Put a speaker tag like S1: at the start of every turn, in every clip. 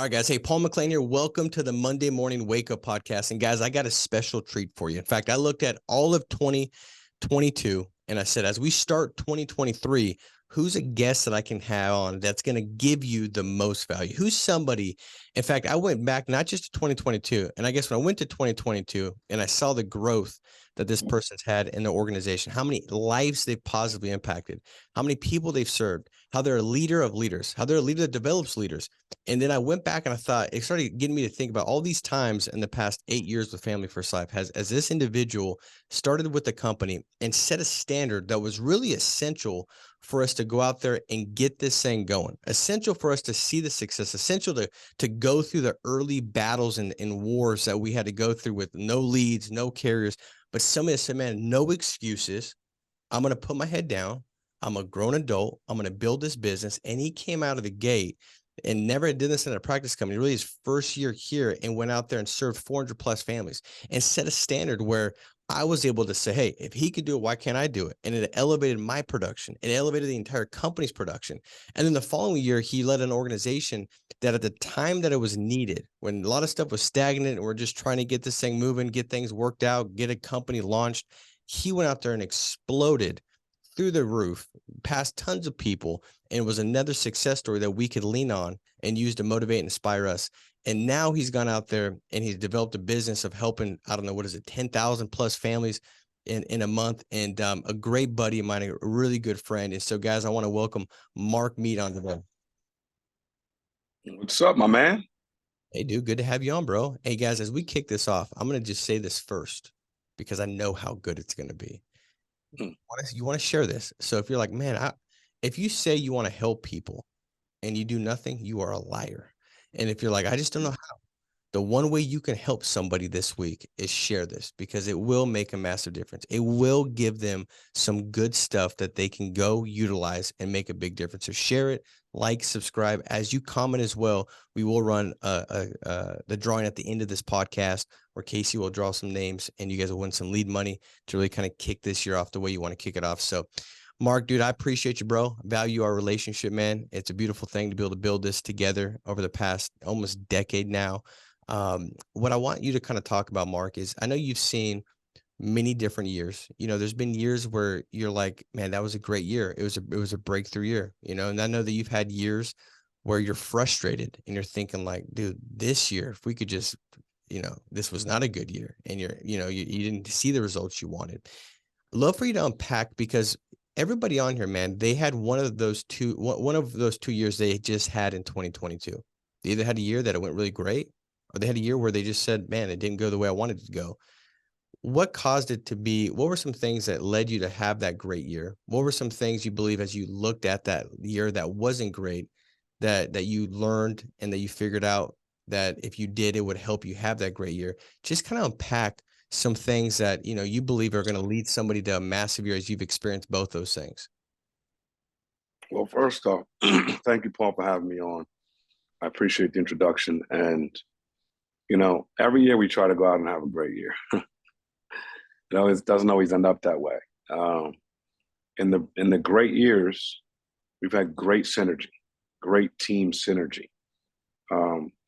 S1: All right, guys. Hey, Paul McLean here. Welcome to the Monday Morning Wake Up Podcast. And guys, I got a special treat for you. In fact, I looked at all of 2022 and I said, as we start 2023, who's a guest that I can have on that's going to give you the most value? Who's somebody? In fact, I went back not just to 2022. And I guess when I went to 2022 and I saw the growth that this person's had in the organization, how many lives they've positively impacted, how many people they've served, how they're a leader of leaders, how they're a leader that develops leaders. And then I went back and I thought it started getting me to think about all these times in the past 8 years with Family First Life as this individual started with the company and set a standard that was really essential for us to go out there and get this thing going, essential for us to see the success, essential to go through the early battles and wars that we had to go through with no leads, no carriers. But somebody said, man, no excuses. I'm going to put my head down. I'm a grown adult. I'm going to build this business. And he came out of the gate and never did this in a practice company, really his first year here, and went out there and served 400 plus families and set a standard where I was able to say, hey, if he could do it, why can't I do it? And it elevated my production. It elevated the entire company's production. And then the following year, he led an organization that at the time that it was needed, when a lot of stuff was stagnant and we're just trying to get this thing moving, get things worked out, get a company launched, he went out there and exploded through the roof, past tons of people, and it was another success story that we could lean on and use to motivate and inspire us. And now he's gone out there and he's developed a business of helping, I don't know, what is it, 10,000 plus families in a month. And a great buddy of mine, a really good friend. And so, guys, I want to welcome Marc Mead on today.
S2: What's up, my man?
S1: Hey, dude, good to have you on, bro. Hey, guys, as we kick this off, I'm going to just say this first because I know how good it's going to be.
S2: Hmm.
S1: You want to share this. So if you're like, man, if you say you want to help people and you do nothing, you are a liar. And if you're like, I just don't know how, the one way you can help somebody this week is share this because it will make a massive difference. It will give them some good stuff that they can go utilize and make a big difference. So share it, like, subscribe. As you comment as well, we will run the drawing at the end of this podcast where Casey will draw some names and you guys will win some lead money to really kind of kick this year off the way you want to kick it off. So Marc, dude, I appreciate you, bro. Value our relationship, man. It's a beautiful thing to be able to build this together over the past almost decade now. What I want you to kind of talk about, Marc, is I know you've seen many different years. There's been years where you're like, man, that was a great year. It was a breakthrough year, and I know that you've had years where you're frustrated and you're thinking like, dude, this year, if we could just, this was not a good year and you didn't see the results you wanted. Love for you to unpack because everybody on here, man, they had one of those 2 years they just had in 2022. They either had a year that it went really great or they had a year where they just said, man, it didn't go the way I wanted it to go. What caused it to be? What were some things that led you to have that great year? What were some things you believe as you looked at that year that wasn't great that you learned and that you figured out that if you did, it would help you have that great year? Just kind of unpack some things that, you believe are going to lead somebody to a massive year as you've experienced both those things.
S2: Well, first off, thank you, Paul, for having me on. I appreciate the introduction. And, every year we try to go out and have a great year. It doesn't always end up that way. In the great years, we've had great synergy, great team synergy.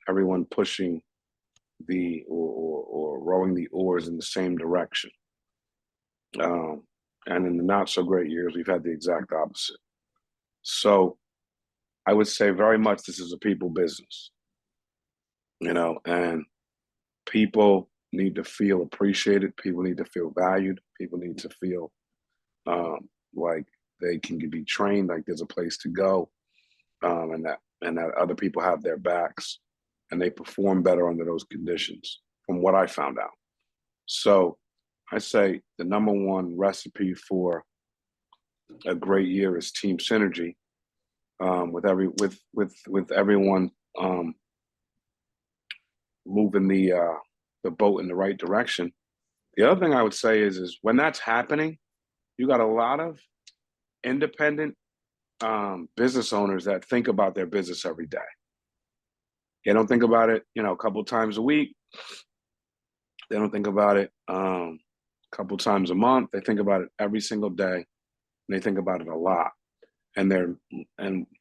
S2: Everyone pushing or rowing the oars in the same direction. And in the not so great years, we've had the exact opposite. So I would say very much this is a people business, and people need to feel appreciated. People need to feel valued. People need to feel like they can be trained, like there's a place to go, and that other people have their backs, and they perform better under those conditions. From what I found out, so I say the number one recipe for a great year is team synergy. With everyone moving the boat in the right direction. The other thing I would say is when that's happening, you got a lot of independent business owners that think about their business every day. They don't think about it, a couple times a week. They don't think about it a couple times a month. They think about it every single day, and they think about it a lot. And they're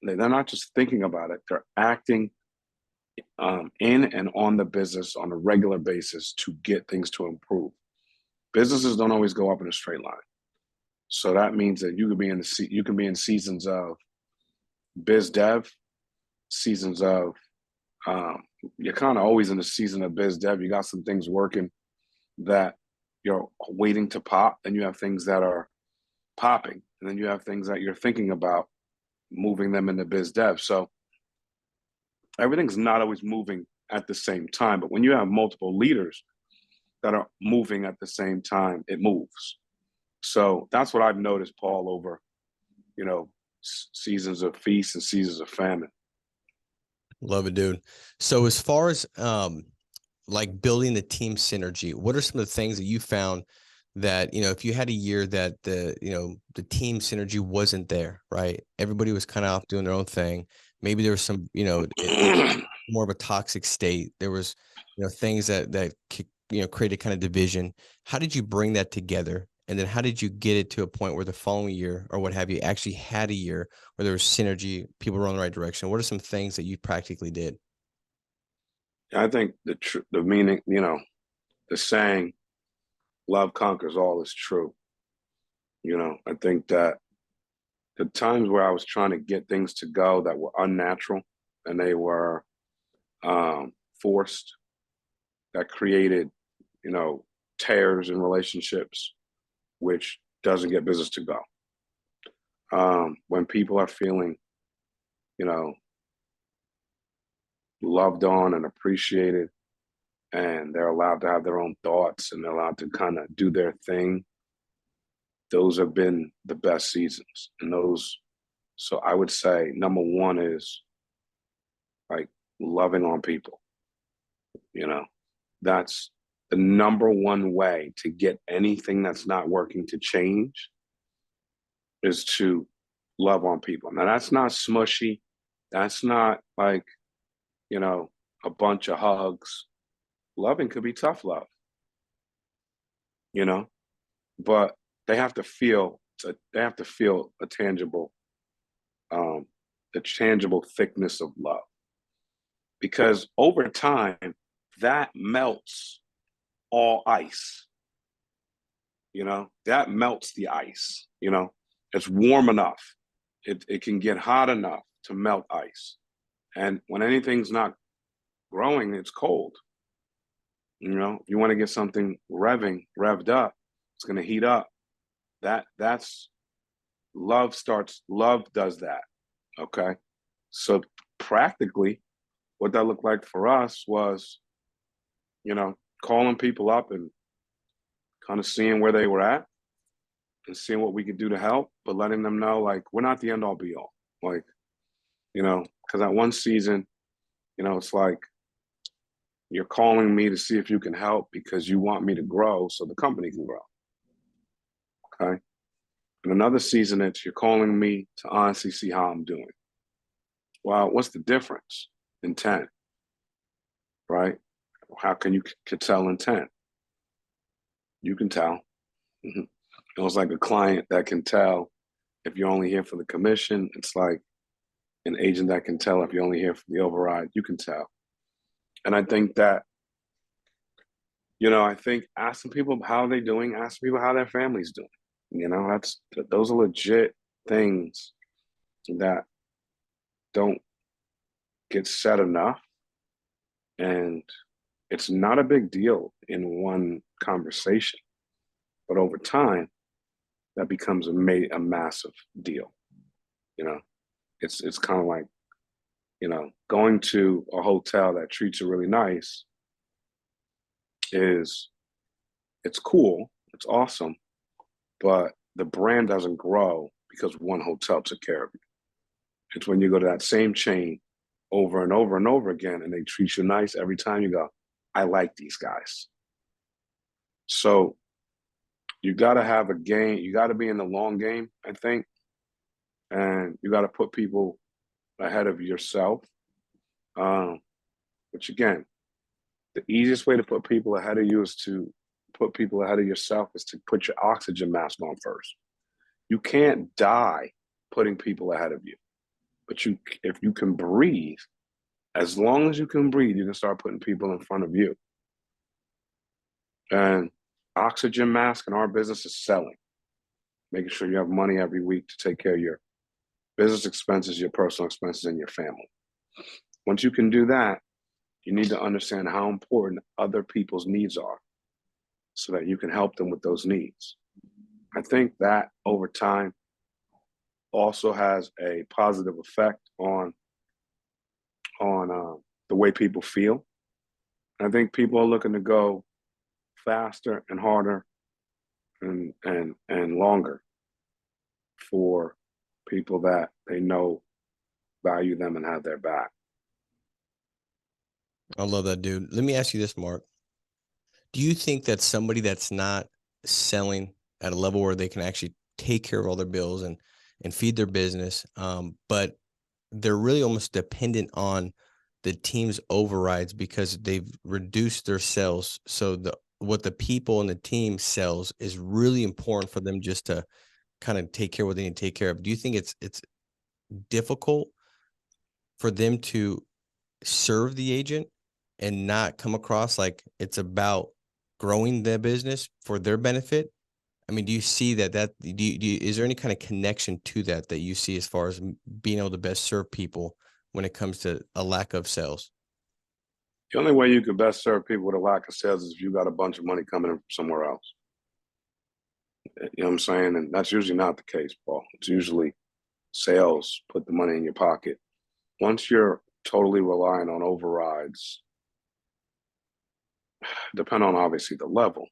S2: not just thinking about it; they're acting in and on the business on a regular basis to get things to improve. Businesses don't always go up in a straight line. So that means that you can be in seasons of biz dev, seasons of um, you're kind of always in the season of biz dev. You got some things working that you're waiting to pop, and you have things that are popping, and then you have things that you're thinking about moving them into biz dev. So everything's not always moving at the same time, but when you have multiple leaders that are moving at the same time, it moves. So that's what I've noticed, Paul, over, you know, seasons of feast and seasons of famine.
S1: Love it, dude. So as far as like building the team synergy, what are some of the things that you found that, you know, if you had a year that the team synergy wasn't there, right? Everybody was kind of off doing their own thing. Maybe there was some, more of a toxic state. There was, things that created kind of division. How did you bring that together? And then how did you get it to a point where the following year or what have you actually had a year where there was synergy, people were in the right direction? What are some things that you practically did?
S2: I think the meaning, the saying, love conquers all is true. I think that the times where I was trying to get things to go that were unnatural and they were forced, that created, tears in relationships, which doesn't get business to go. When people are feeling, loved on and appreciated, and they're allowed to have their own thoughts and they're allowed to kind of do their thing, those have been the best seasons. And so I would say number one is like loving on people. That's the number one way to get anything that's not working to change, is to love on people. Now, that's not smushy. That's not like, a bunch of hugs. Loving could be tough love, but they have to feel a tangible, the tangible thickness of love, because over time that melts all ice. That melts the ice. It's warm enough. It can get hot enough to melt ice. And when anything's not growing, it's cold. If you want to get something revved up, it's going to heat up. That's love does that. Okay. So practically what that looked like for us was, calling people up and kind of seeing where they were at and seeing what we could do to help, but letting them know, like, we're not the end all be all. Like, because that one season, it's like, you're calling me to see if you can help because you want me to grow so the company can grow. Okay. And another season, it's you're calling me to honestly see how I'm doing. Well, what's the difference? Intent, right? How can you tell intent? You can tell. It was like a client that can tell if you're only here for the commission. It's like an agent that can tell if you're only here for the override. You can tell. And I think that, asking people how they're doing, asking people how their family's doing, those are legit things that don't get said enough. And it's not a big deal in one conversation, but over time, that becomes a massive deal. It's kind of like, going to a hotel that treats you really nice it's cool, it's awesome, but the brand doesn't grow because one hotel took care of you. It's when you go to that same chain over and over and over again, and they treat you nice every time, you go, I like these guys. So you got to have a game. You got to be in the long game, I think. And you got to put people ahead of yourself. Which again, the easiest way to put people ahead of you is to put people ahead of yourself, is to put your oxygen mask on first. You can't die putting people ahead of you. But if you can breathe, As long as you can breathe, you can start putting people in front of you. And oxygen mask in our business is selling, making sure you have money every week to take care of your business expenses, your personal expenses, and your family. Once you can do that, you need to understand how important other people's needs are so that you can help them with those needs. I think that over time also has a positive effect on the way people feel. I think people are looking to go faster and harder and longer for people that they know value them and have their back.
S1: I love that, dude. Let me ask you this, Mark. Do you think that somebody that's not selling at a level where they can actually take care of all their bills and feed their business, but they're really almost dependent on the team's overrides because they've reduced their sales? So what the people and the team sells is really important for them just to kind of take care of what they need to take care of. Do you think it's difficult for them to serve the agent and not come across like it's about growing their business for their benefit? I mean, do you see is there any kind of connection to that you see as far as being able to best serve people when it comes to a lack of sales?
S2: The only way you can best serve people with a lack of sales is if you got a bunch of money coming in from somewhere else. You know what I'm saying? And that's usually not the case, Paul. It's usually sales put the money in your pocket. Once you're totally relying on overrides, depend on obviously the level,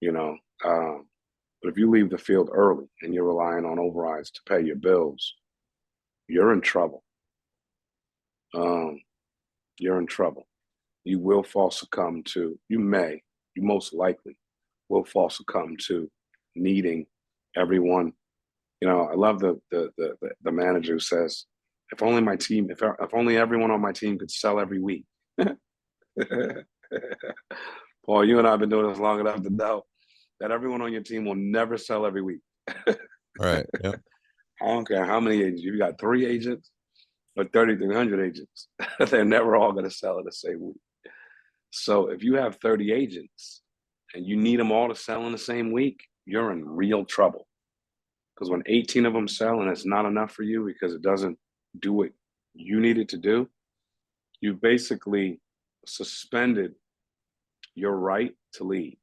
S2: you know. But if you leave the field early and you're relying on overrides to pay your bills, you're in trouble. You're in trouble. You will you most likely will fall succumb to needing everyone. You know, I love the manager who says, if only my team, if only everyone on my team could sell every week. Paul, you and I have been doing this long enough to know that everyone on your team will never sell every week.
S1: Right. Yeah.
S2: I don't care how many agents. You got 3 agents or 3,300 agents. They're never all going to sell in the same week. So if you have 30 agents and you need them all to sell in the same week, you're in real trouble. Because when 18 of them sell and it's not enough for you because it doesn't do what you need it to do, you basically suspended your right to lead,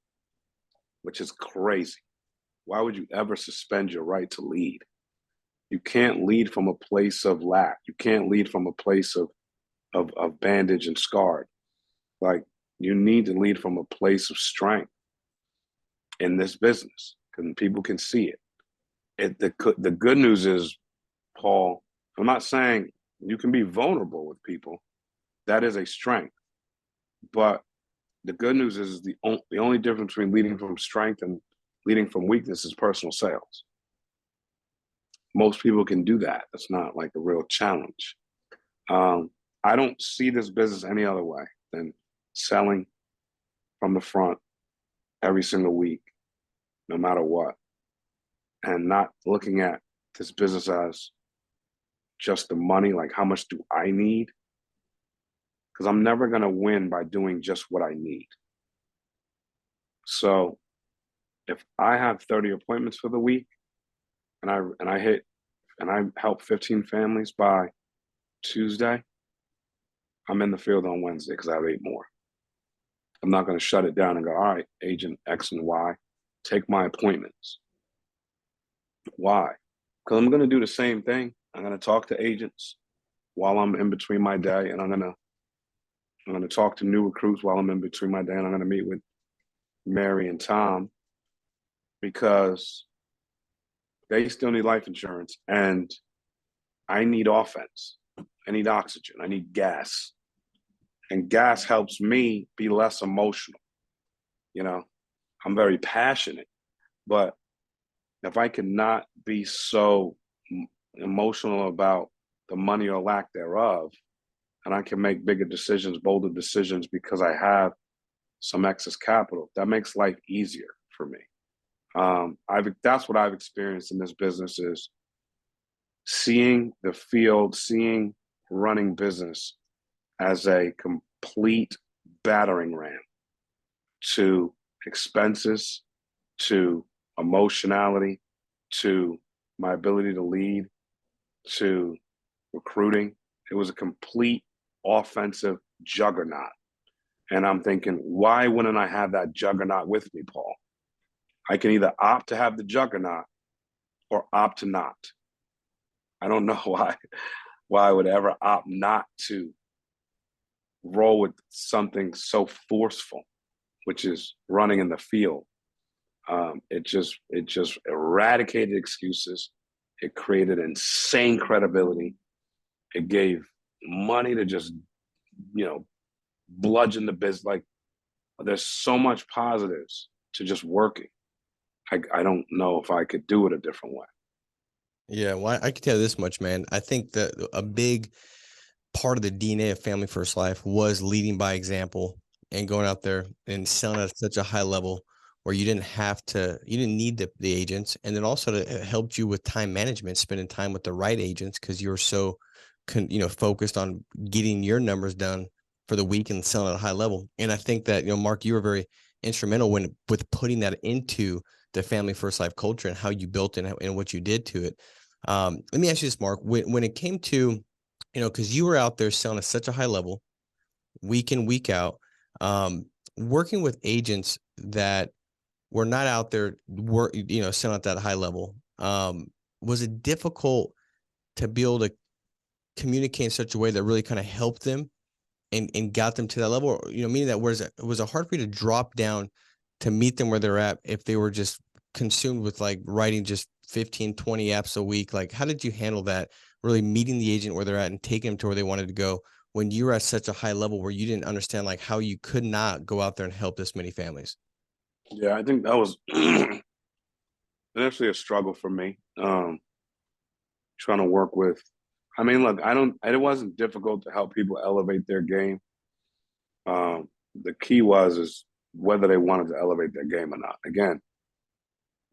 S2: which is crazy. Why would you ever suspend your right to lead? You can't lead from a place of lack. You can't lead from a place of bandage and scarred. Like, you need to lead from a place of strength in this business because people can see it. The good news is, Paul, I'm not saying you can be vulnerable with people. That is a strength. But the good news is the only difference between leading from strength and leading from weakness is personal sales. Most people can do that. That's not like a real challenge. I don't see this business any other way than selling from the front every single week, no matter what, and not looking at this business as just the money, like how much do I need? Because I'm never going to win by doing just what I need. So if I have 30 appointments for the week and I help 15 families by Tuesday, I'm in the field on Wednesday because I have 8 more. I'm not going to shut it down and go, all right, agent X and Y, take my appointments. Why? Because I'm going to do the same thing. I'm going to talk to agents while I'm in between my day, and I'm going to talk to new recruits while I'm in between my day, and I'm going to meet with Mary and Tom because they still need life insurance, and I need offense. I need oxygen. I need gas. And gas helps me be less emotional. You know, I'm very passionate, but if I cannot be so emotional about the money or lack thereof, and I can make bigger decisions, bolder decisions because I have some excess capital, that makes life easier for me. That's what I've experienced in this business is seeing the field, seeing running business as a complete battering ram to expenses, to emotionality, to my ability to lead, to recruiting. It was a complete offensive juggernaut. And I'm thinking, why wouldn't I have that juggernaut with me, Paul? I can either opt to have the juggernaut or opt to not. I don't know why I would ever opt not to roll with something so forceful, which is running in the field. It just eradicated excuses. It created insane credibility. It gave money to just, bludgeon the business. Like, there's so much positives to just working. I don't know if I could do it a different way.
S1: Yeah, well, I can tell you this much, man. I think that a big part of the DNA of Family First Life was leading by example and going out there and selling at such a high level where you didn't need the agents. And then also it helped you with time management, spending time with the right agents because you were so, focused on getting your numbers done for the week and selling at a high level. And I think that, Mark, you were very instrumental with putting that into the Family First Life culture and how you built it and what you did to it. Let me ask you this, Mark, when it came to, because you were out there selling at such a high level, week in, week out, working with agents that were not out there, selling at that high level. Was it difficult to be able to communicate in such a way that really kind of helped them and got them to that level? Or, meaning that was it hard for you to drop down to meet them where they're at if they were just consumed with like writing just 15, 20 apps a week? Like, how did you handle that? Really meeting the agent where they're at and taking them to where they wanted to go when you were at such a high level where you didn't understand like how you could not go out there and help this many families?
S2: Yeah, I think that was initially a struggle for me. Trying to work with, look, it wasn't difficult to help people elevate their game. The key is whether they wanted to elevate their game or not. Again,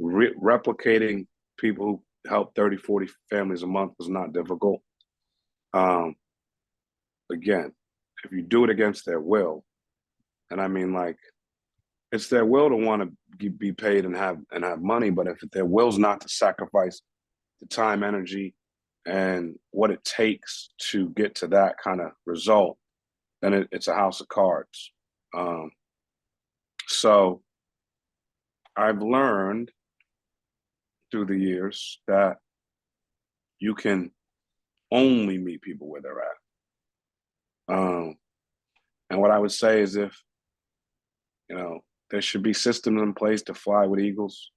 S2: replicating people who help 30, 40 families a month was not difficult. Again, if you do it against their will, and it's their will to want to be paid and have money, but if their will's not to sacrifice the time, energy, and what it takes to get to that kind of result, then it's a house of cards. So I've learned through the years that you can only meet people where they're at. And what I would say is there should be systems in place to fly with eagles,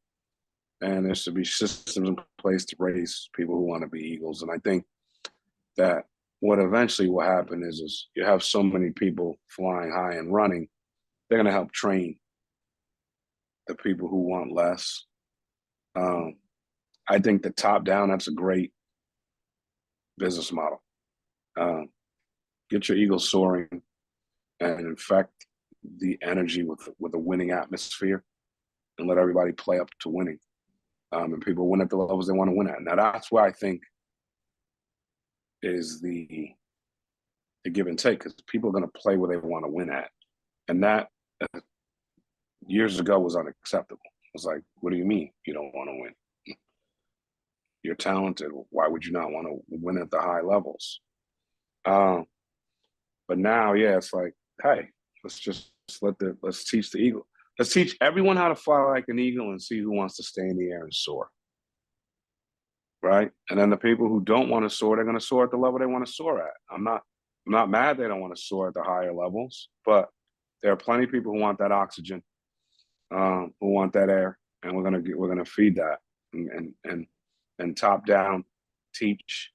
S2: and there should be systems in place to raise people who want to be eagles. And I think that what eventually will happen is you have so many people flying high and running, they're going to help train the people who want less. I think the top down, that's a great business model. Get your eagles soaring and infect the energy with a winning atmosphere and let everybody play up to winning. And people win at the levels they want to win at. Now, that's where I think is the give and take, because people are going to play where they want to win at. And that years ago was unacceptable. It was like, what do you mean you don't want to win? You're talented. Why would you not want to win at the high levels? But now, yeah, it's like, hey, let's teach the eagle. Let's teach everyone how to fly like an eagle and see who wants to stay in the air and soar. Right? And then the people who don't want to soar, they're going to soar at the level they want to soar at. I'm not mad they don't want to soar at the higher levels, but there are plenty of people who want that oxygen, who want that air, and we're gonna feed that and top down teach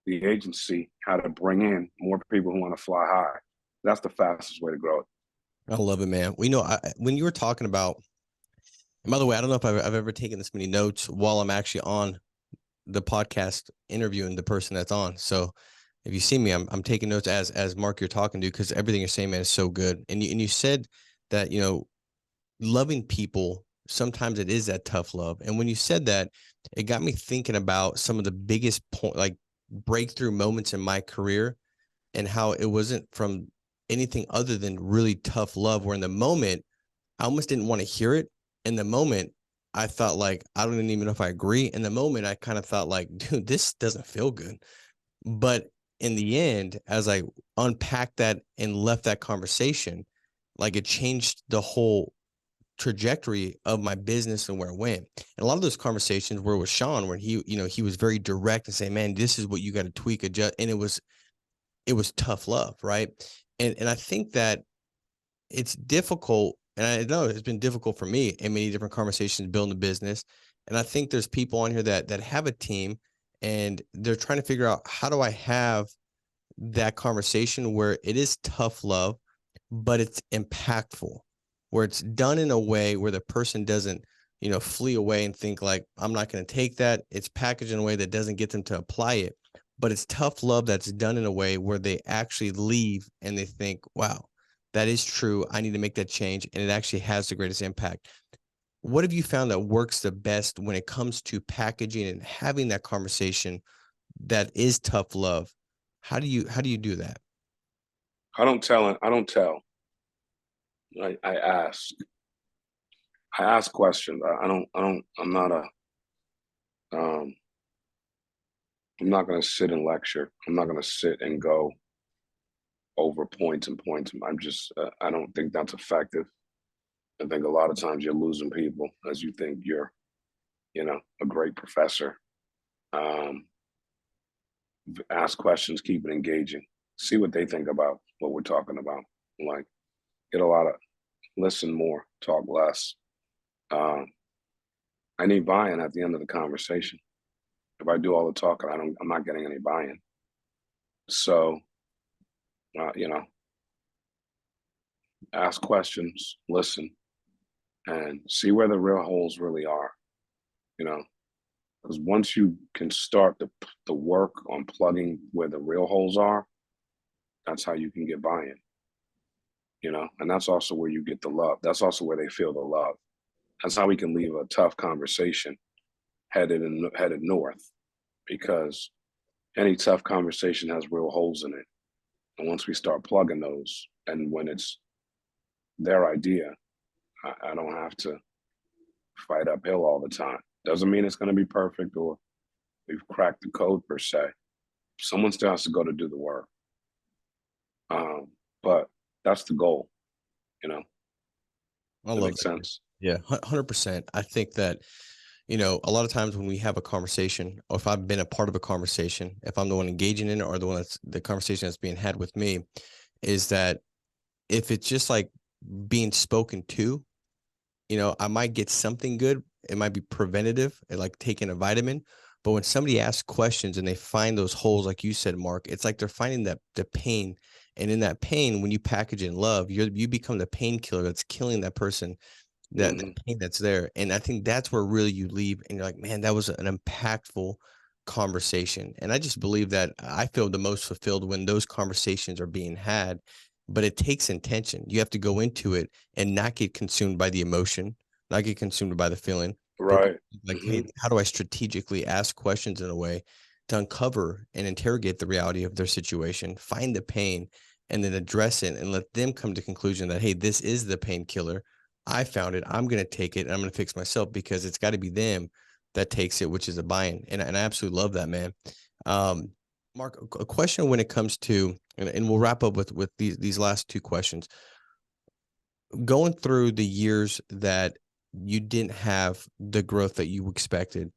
S2: the agency how to bring in more people who want to fly high. That's the fastest way to grow it.
S1: I love it, man. When you were talking about, and by the way, I don't know if I've ever taken this many notes while I'm actually on the podcast interviewing the person that's on. So if you see me, I'm taking notes as Mark you're talking to, because everything you're saying, man, is so good. And you said that, loving people, sometimes it is that tough love. And when you said that, it got me thinking about some of the biggest breakthrough moments in my career and how it wasn't from anything other than really tough love, where in the moment I almost didn't want to hear it. In the moment, I thought like, I don't even know if I agree. In the moment, I kind of thought like, dude, this doesn't feel good. But in the end, as I unpacked that and left that conversation, like it changed the whole trajectory of my business and where it went. And a lot of those conversations were with Sean, where he, he was very direct and say, man, this is what you got to tweak, adjust. And it was tough love. Right. And I think that it's difficult. And I know it's been difficult for me in many different conversations building a business. And I think there's people on here that have a team and they're trying to figure out, how do I have that conversation where it is tough love, but it's impactful, where it's done in a way where the person doesn't, flee away and think like, I'm not going to take that. It's packaged in a way that doesn't get them to apply it, but it's tough love that's done in a way where they actually leave and they think, wow, that is true. I need to make that change. And it actually has the greatest impact. What have you found that works the best when it comes to packaging and having that conversation that is tough love? How do you do that?
S2: I don't tell. I ask. I ask questions. Um, I'm not going to sit and lecture. I'm not going to sit and go over points and points. I don't think that's effective. I think a lot of times you're losing people as you think you're, a great professor. Um, Ask questions, keep it engaging, see what they think about what we're talking about. Like, get a lot of listen more, talk less. Um, I need buy-in at the end of the conversation. If I do all the talking, I'm not getting any buy-in. So, uh, you know, ask questions, listen, and see where the real holes really are. You know, because once you can start the work on plugging where the real holes are, that's how you can get buy-in. And that's also where you get the love. That's also where they feel the love. That's how we can leave a tough conversation headed north, because any tough conversation has real holes in it. And once we start plugging those, and when it's their idea, I don't have to fight uphill all the time. Doesn't mean it's going to be perfect or we've cracked the code per se. Someone still has to go to do the work. But that's the goal, you know.
S1: I
S2: That
S1: love
S2: makes
S1: that, man.
S2: sense.
S1: Yeah, 100%. I think that, a lot of times when we have a conversation, or if I've been a part of a conversation, if I'm the one engaging in it or the conversation that's being had with me, is that if it's just like being spoken to, I might get something good. It might be preventative, like taking a vitamin. But when somebody asks questions and they find those holes, like you said, Mark, it's like they're finding that the pain. And in that pain, when you package in love, you become the painkiller that's killing that person, that
S2: Hmm.
S1: pain that's there. And I think that's where really you leave and you're like, man, that was an impactful conversation. And I just believe that I feel the most fulfilled when those conversations are being had. But it takes intention. You have to go into it and not get consumed by the emotion, not get consumed by the feeling, but
S2: Right.
S1: like,
S2: Hmm.
S1: hey, how do I strategically ask questions in a way to uncover and interrogate the reality of their situation, find the pain, and then address it and let them come to conclusion that, hey, this is the painkiller. I found it. I'm going to take it and I'm going to fix myself, because it's got to be them that takes it, which is a buy-in. And I absolutely love that, man. Um, Mark, a question when it comes to, and we'll wrap up with these last two questions. Going through the years that you didn't have the growth that you expected,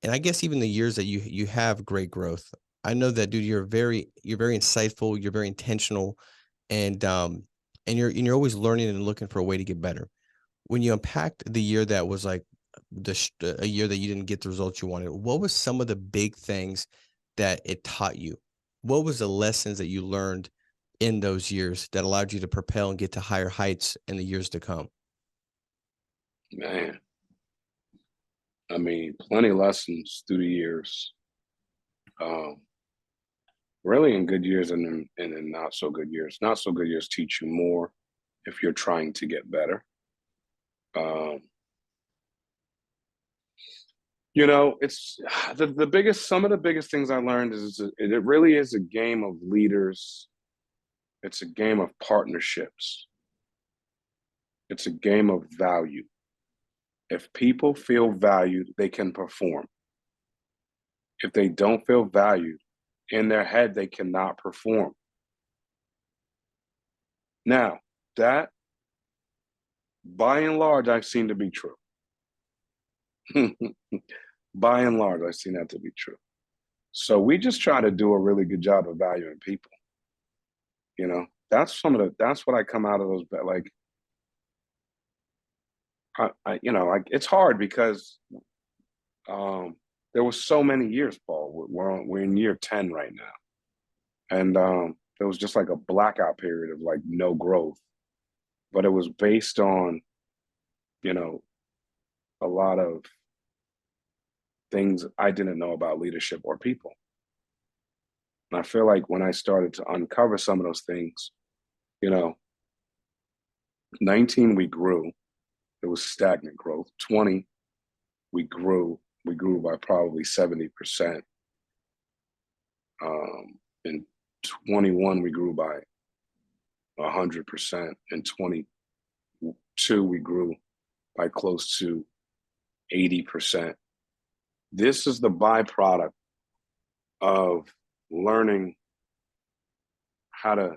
S1: and I guess even the years that you have great growth. I know that, dude, you're very insightful, you're very intentional, and you're always learning and looking for a way to get better. When you unpacked the year that was like a year that you didn't get the results you wanted, what was some of the big things that it taught you? What was the lessons that you learned in those years that allowed you to propel and get to higher heights in the years to come?
S2: Man, I mean, plenty of lessons through the years. Um, Really in good years and in not so good years. Not so good years teach you more if you're trying to get better. Um, You know, it's the biggest, some of the biggest things I learned is it really is a game of leaders. It's a game of partnerships. It's a game of value. If people feel valued, they can perform. If they don't feel valued, in their head, they cannot perform. Now, that by and large, I've seen to be true. By and large, I've seen that to be true. So we just try to do a really good job of valuing people. You know, that's what I come out of those, like, it's hard because there was so many years, Paul. We're in year 10 right now. And there was just like a blackout period of like no growth. But it was based on, you know, a lot of things I didn't know about leadership or people. And I feel like when I started to uncover some of those things, you know, 19, we grew. It was stagnant growth. 20, we grew. We grew by probably 70%. In 21, we grew by 100%. In 22, we grew by close to 80%. This is the byproduct of learning how to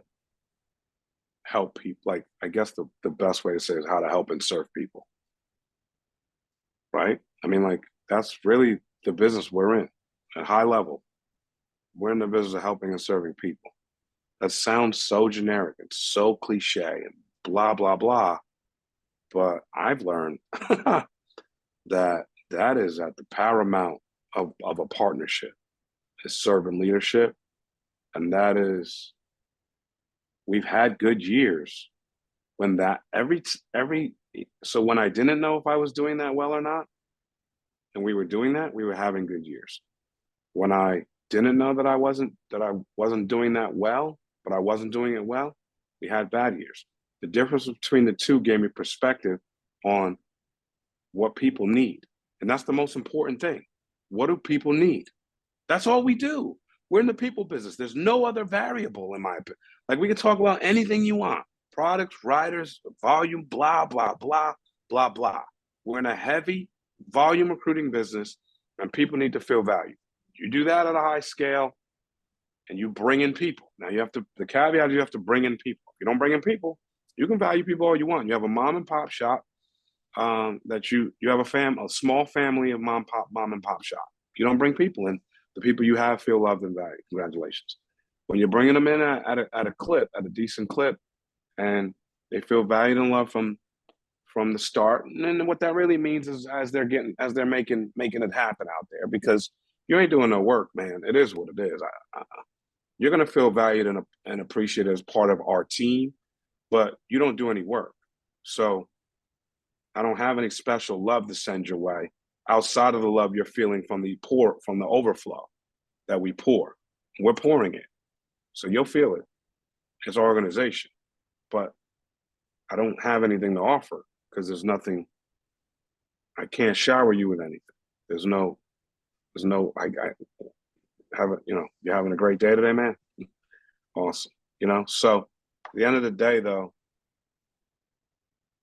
S2: help people. Like, I guess the best way to say it is how to help and serve people. Right? I mean, like, that's really the business we're in at high level. We're in the business of helping and serving people. That sounds so generic and so cliche and blah, blah, blah. But I've learned that is at the paramount of a partnership is servant leadership. And that is, we've had good years when that so when I didn't know if I was doing that well or not, and we were doing that, we were having good years. When I didn't know that I wasn't doing that well, but I wasn't doing it well, we had bad years. The difference between the two gave me perspective on what people need. And that's the most important thing. What do people need? That's all we do. We're in the people business. There's no other variable in my opinion. Like, we can talk about anything you want. Products, riders, volume, blah, blah, blah, blah, blah. We're in a heavy volume recruiting business, and people need to feel valued. You do that at a high scale, and you bring in people. Now, the caveat is you have to bring in people. If you don't bring in people, you can value people all you want. You have a mom and pop shop that you have a small family of mom and pop shop. You don't bring people in, the people you have feel loved and valued. Congratulations. When you're bringing them in at a decent clip, and they feel valued and loved from the start. And then what that really means is as they're making it happen out there, because you ain't doing no work, man. It is what it is. You're going to feel valued and appreciated as part of our team, but you don't do any work. So I don't have any special love to send your way outside of the love you're feeling from the overflow that we pour. We're pouring it. So you'll feel it. It's our organization. But I don't have anything to offer because there's nothing. I can't shower you with anything. I have it, you're having a great day today, man. Awesome. So at the end of the day, though,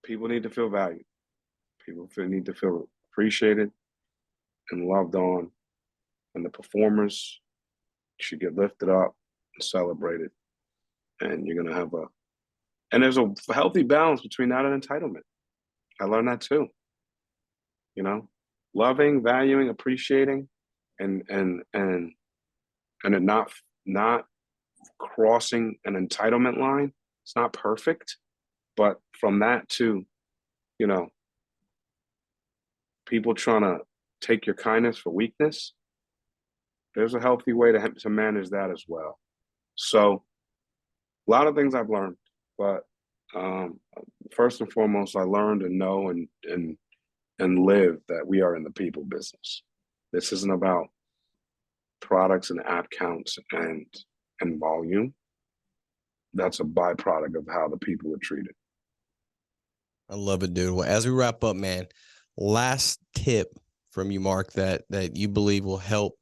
S2: people need to feel valued. People need to feel appreciated and loved on. And the performers should get lifted up and celebrated. And you're going to have and there's a healthy balance between that and entitlement. I learned that too. Loving, valuing, appreciating, and it not crossing an entitlement line. It's not perfect, but from that to, people trying to take your kindness for weakness, there's a healthy way to manage that as well. So a lot of things I've learned, but first and foremost, I learned and know and live that we are in the people business. This isn't about products and app counts and volume. That's a byproduct of how the people are treated.
S1: I love it, dude. Well, as we wrap up, man, last tip from you, Mark, that you believe will help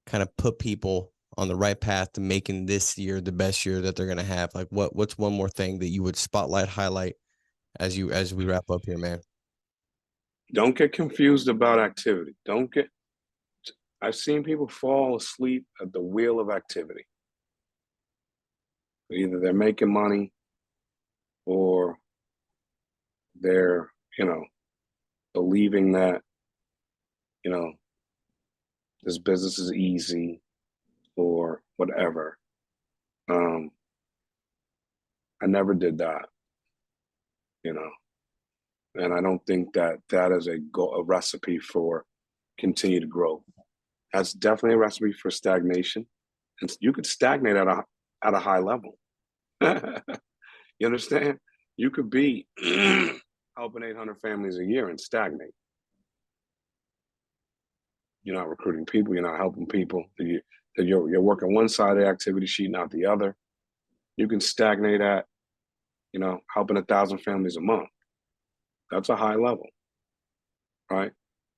S1: kind of put people on the right path to making this year the best year that they're going to have? Like what's one more thing that you would spotlight, highlight as we wrap up here, man?
S2: Don't get confused about activity. I've seen people fall asleep at the wheel of activity. Either they're making money or they're, believing that, this business is easy or whatever. I never did that, and I don't think that is a recipe for continued growth. That's definitely a recipe for stagnation. And you could stagnate at a high level. You understand? You could be helping 800 families a year and stagnate. You're not recruiting people. You're not helping people. You're working one side of the activity sheet, not the other. You can stagnate at, helping 1,000 families a month. That's a high level, right?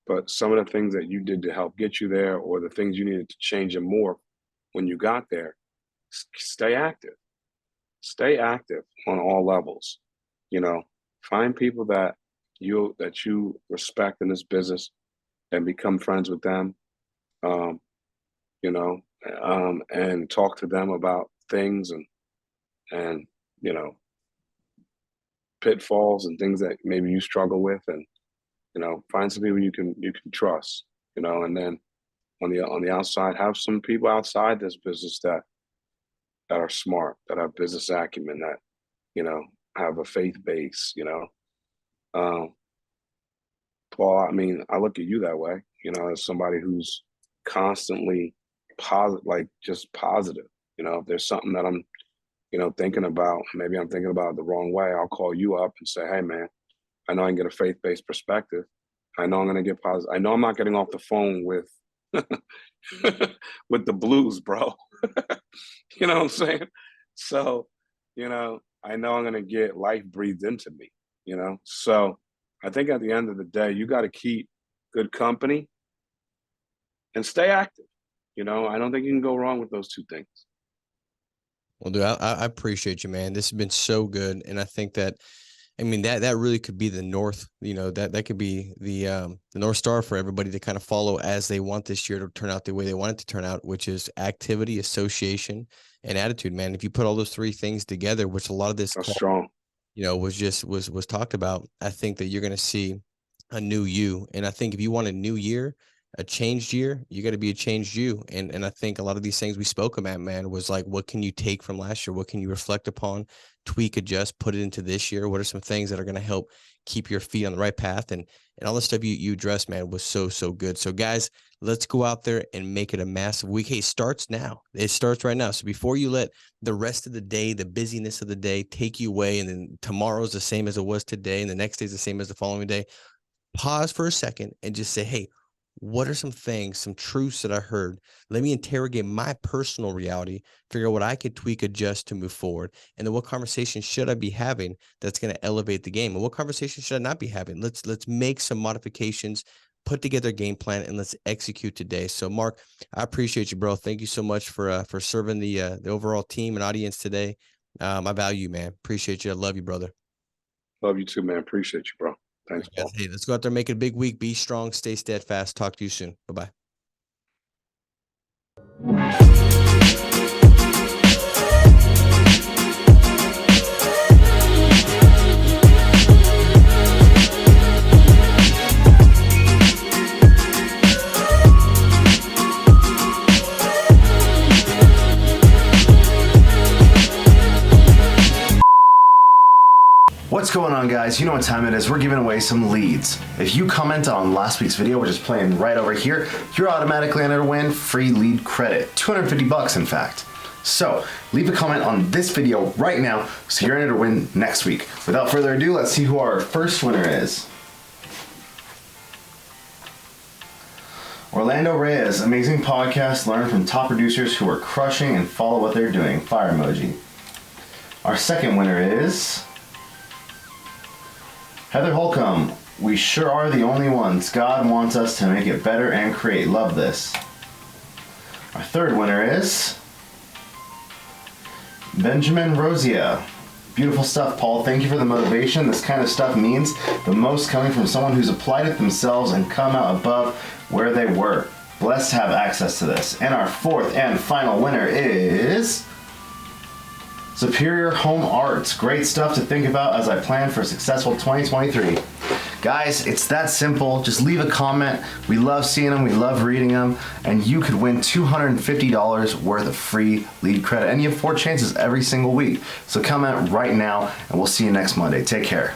S2: But some of the things that you did to help get you there, or the things you needed to change and more when you got there, stay active. Stay active on all levels. Find people that you respect in this business and become friends with them. And talk to them about things and pitfalls and things that maybe you struggle with, and find some people you can trust. And then on the outside, have some people outside this business that are smart, that have business acumen, that have a faith base. Paul, I look at you that way, as somebody who's constantly positive, just positive. If there's something that I'm thinking about, maybe I'm thinking about it the wrong way, I'll call you up and say, hey man, I know I can get a faith-based perspective. I know I'm going to get positive. I know I'm not getting off the phone with with the blues, bro. You know what I'm saying? So, I know I'm going to get life breathed into me, So I think at the end of the day, you got to keep good company and stay active. I don't think you can go wrong with those two things.
S1: Well, dude, I appreciate you, man. This has been so good. And I think that, that really could be the North, that could be the North Star for everybody to kind of follow as they want this year to turn out the way they want it to turn out, which is activity, association, and attitude, man. If you put all those three things together, which a lot of this
S2: strong,
S1: was talked about, I think that you're going to see a new you. And I think if you want a new year, a changed year, you got to be a changed you. And I think a lot of these things we spoke about, man, was like, what can you take from last year? What can you reflect upon, tweak, adjust, put it into this year? What are some things that are going to help keep your feet on the right path? And all the stuff you addressed, man, was so good. So guys, let's go out there and make it a massive week. Hey, it starts now. It starts right now. So before you let the rest of the day, the busyness of the day take you away, and then tomorrow's the same as it was today, and the next day is the same as the following day, pause for a second and just say, hey, what are some things, some truths that I heard? Let me interrogate my personal reality, figure out what I could tweak, adjust to move forward. And then what conversation should I be having that's going to elevate the game? And what conversation should I not be having? Let's make some modifications, put together a game plan, and let's execute today. So Mark, I appreciate you, bro. Thank you so much for serving the overall team and audience today. I value you, man. Appreciate you. I love you, brother.
S2: Love you too, man. Appreciate you, bro. Thanks, Paul.
S1: Hey, let's go out there, make it a big week. Be strong, stay steadfast. Talk to you soon. Bye-bye.
S3: What's going on, guys? You know what time it is. We're giving away some leads. If you comment on last week's video, which is playing right over here, you're automatically entered to win free lead credit, $250 in fact. So leave a comment on this video right now so you're entered to win next week. Without further ado, let's see who our first winner is. Orlando Reyes, amazing podcast, learn from top producers who are crushing and follow what they're doing. Fire emoji. Our second winner is Heather Holcomb, We sure are the only ones. God wants us to make it better and create. Love this. Our third winner is Benjamin Rosia. Beautiful stuff, Paul. Thank you for the motivation. This kind of stuff means the most coming from someone who's applied it themselves and come out above where they were. Blessed to have access to this. And our fourth and final winner is Superior Home Arts. Great stuff to think about as I plan for a successful 2023. Guys, it's that simple. Just leave a comment. We love seeing them. We love reading them. And you could win $250 worth of free lead credit. And you have 4 chances every single week. So comment right now, and we'll see you next Monday. Take care.